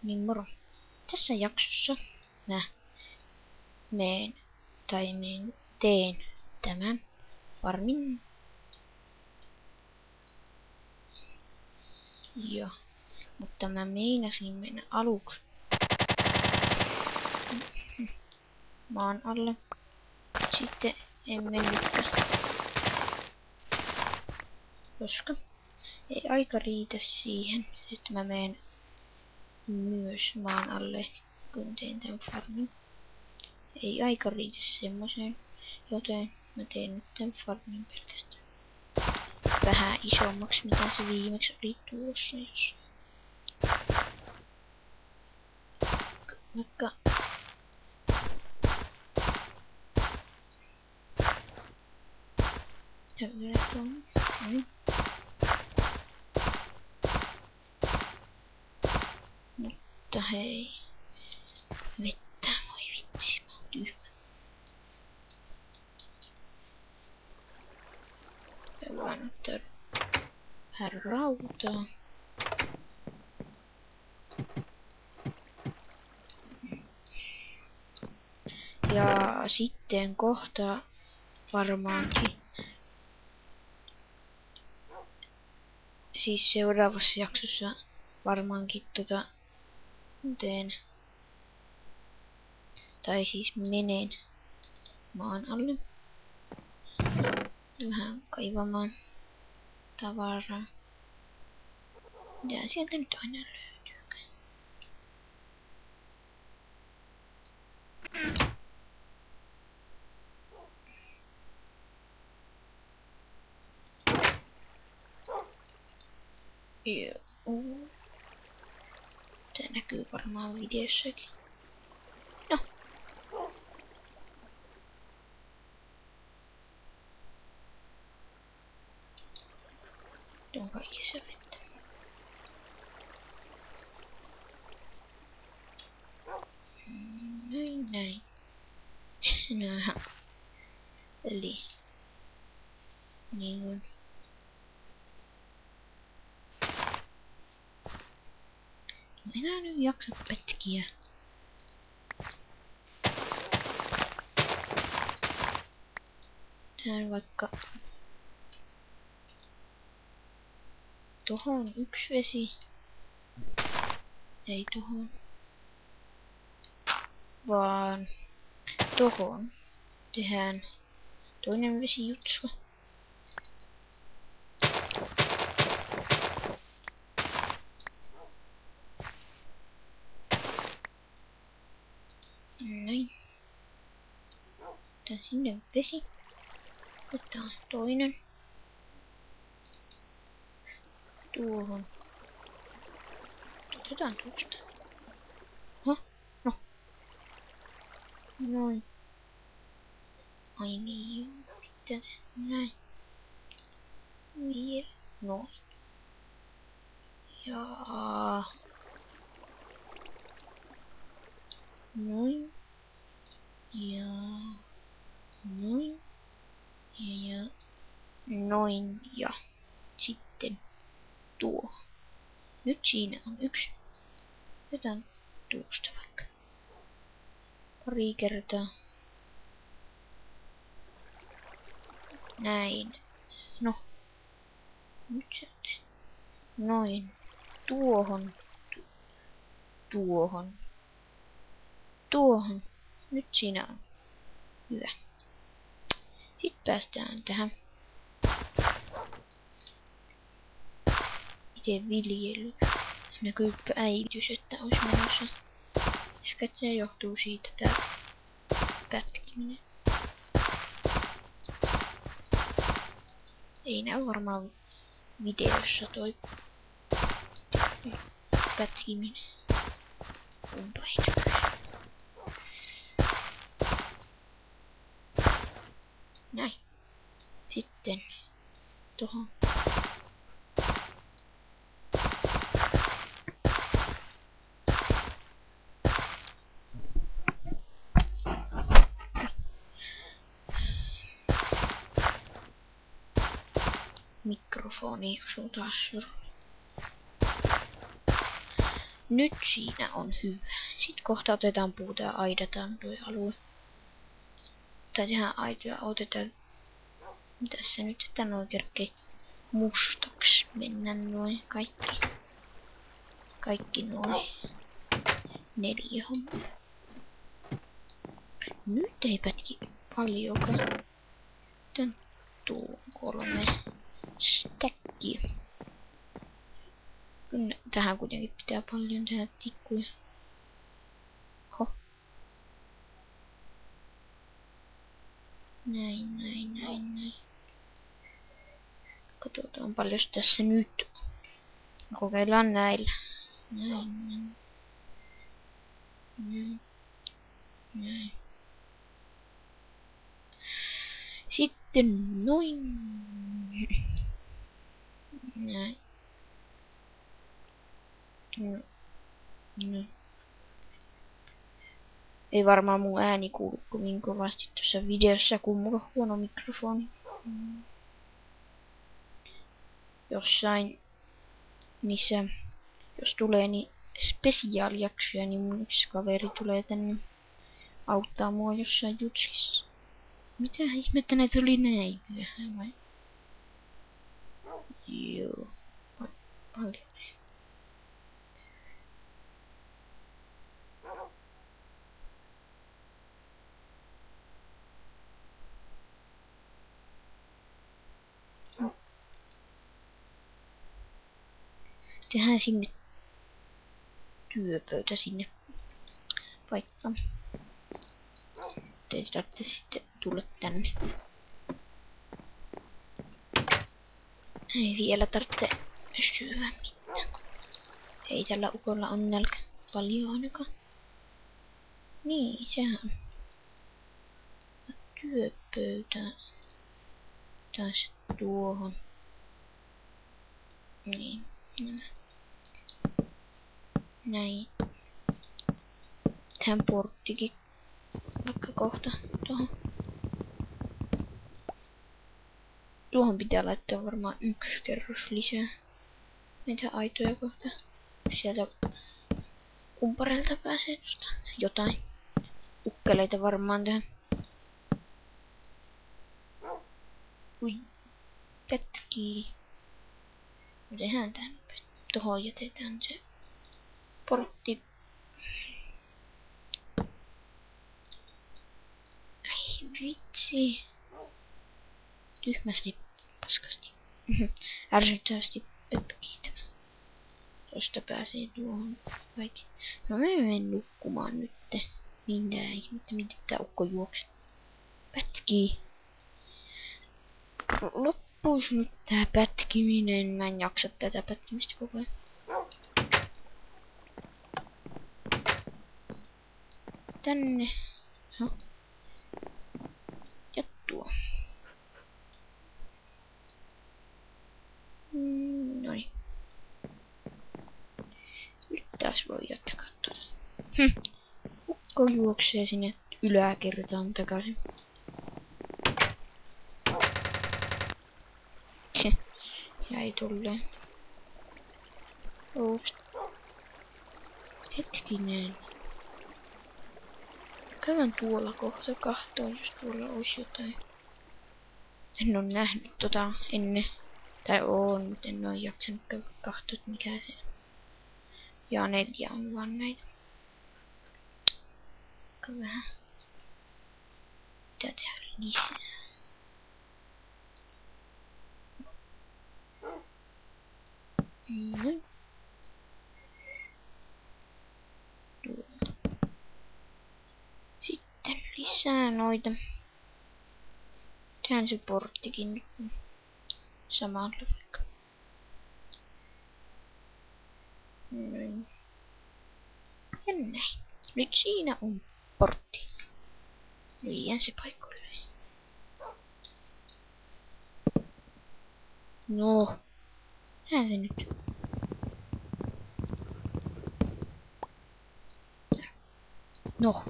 Niin moro. Tässä jaksossa mä teen tämän farmin. Joo. Mutta mä meinasin mennä aluksi maan alle. Sitten en mennytkään. Koska ei aika riitä siihen, että mä menen myös maan alle, kun teen tämän farmin. Ei aika riitä semmoiseen, joten mä teen nyt tämän farmin pelkästään vähän isommaksi, mitä se viimeksi oli tuossa jossain. Vaikka mutta hei, vettä, voi vitsi, mä oon tyhmä. Vaan ottaa vähän rautaa. Ja sitten kohta varmaankin, siis seuraavassa jaksossa varmaankin teen, tai siis menen maan alle vähän kaivamaan tavaraa. Ja sieltä nyt aina löytyykään. Joo. Tää näkyy varmaan videossakin. No. Tuon kaikissa vettä. Näin. Näinhän. Eli niin kuin enää nyt jaksa pätkiä. Tähän vaikka tohon yksi vesi. Ei tohon. Vaan tohon tehdään toinen vesijutsu. Näin. Tän sinne vesi. Otetaan toinen. Tuohon. Otetaan tuosta. No. Noin. Ai niin joo. Pitää näin. Vielä. Noin. Ja noin. Ja noin. Ja noin. Ja sitten tuo. Nyt siinä on yksi. Otetaan tuosta vaikka. Pari kertaa. Näin. No. Nyt se on. Noin. Tuohon. Tuohon. Nyt siinä on. Hyvä. Sitten päästään tähän. Miten viljely. Näkyypä äitys, että olisi menossa. Ehkä se johtuu siitä tää pätkiminen. Ei näy varmaan videossa toi pätkiminen. Kumpa ei näkyy. Näin. Sitten tohon. Mikrofoni osuu taas suruun. Nyt siinä on hyvä. Sitten kohta otetaan puuta ja aidataan tuo alue. Tai tehdään aitoja, otetaan. Mitäs se nyt, että noin kerkee mustaksi mennä noin kaikki. Kaikki noin 4 hommat. Nyt ei pätki paljonkaan. Tän tuo 3 stäkkiä. Tähän kuitenkin pitää paljon tehdä tikkuja. Ho. Näin. Katsotaan paljon tässä nyt. Kokeillaan näillä. Näin. Sitten noin. Näin. No. Ei varmaan mun ääni kuulu kovin kovasti tuossa videossa, kun mulla on huono mikrofoni. Jossain niissä, jos tulee niin spesiaalijaksoja, niin mun yksi kaveri tulee tänne auttaa mua jossain jutskissa. Mitä ihmettä ne tuli näin myöhään vai? Joo. Paljon. Tehdään sinne työpöytä sinne paikkaan. Ei tarvitse sitten tulla tänne. Ei vielä tarvitse syödä mitään. Ei tällä ukolla on nälkä paljon ainakaan. Niin, sehän on. Työpöytä. Taas tuohon. Niin. Näin. Tähän porttikin vaikka kohta tuohon. Tuohon pitää laittaa varmaan 1 kerros lisää. Näitä aitoja kohta. Sieltä kumpareilta pääsee tuosta jotain. Ukkeleita varmaan tähän. Ui. Pätkii. Tehdään tän. Tuohon jätetään se portti. Ai vitsi. Tyhmästi, paskasti. Ärsyttävästi pätkii tämä. Tuosta pääsee tuohon kaikki. No mä menen nukkumaan nytte. Minä ihmettä, miten tää ukko juoksi. Pätkii. Loppuis nyt tää pätkiminen. Mä en jaksa tätä pätkimistä koko ajan. Tänne. No. Ja tuo. Noin. Nyt taas voi jatkaa tuota. Ukko juoksee sinne yläkertaan takaisin. Se jäi tolleen. Oops. Hetkinen. Käydään tuolla kohta kahtoon, jos tuolla olisi jotain. En oo nähnyt tota ennen. Tai oon, mutta en oo jaksanut käydä kahtoa, että mikä se on. Ja 4 on vaan näitä. Aika vähän. Pitää tehdä lisää. Tuolta. Sitten lisää noita. Tehdään se porttikin nyt samalla vaikka. Noin. Ja näin. Nyt siinä on portti. Liian se paikoille. No. Tehdään se nyt. No.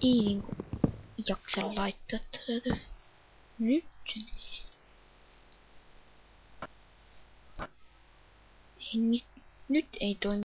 Ei niinku jaksa laittaa tätä. Nyt se menisi. Ei, nyt ei toimi.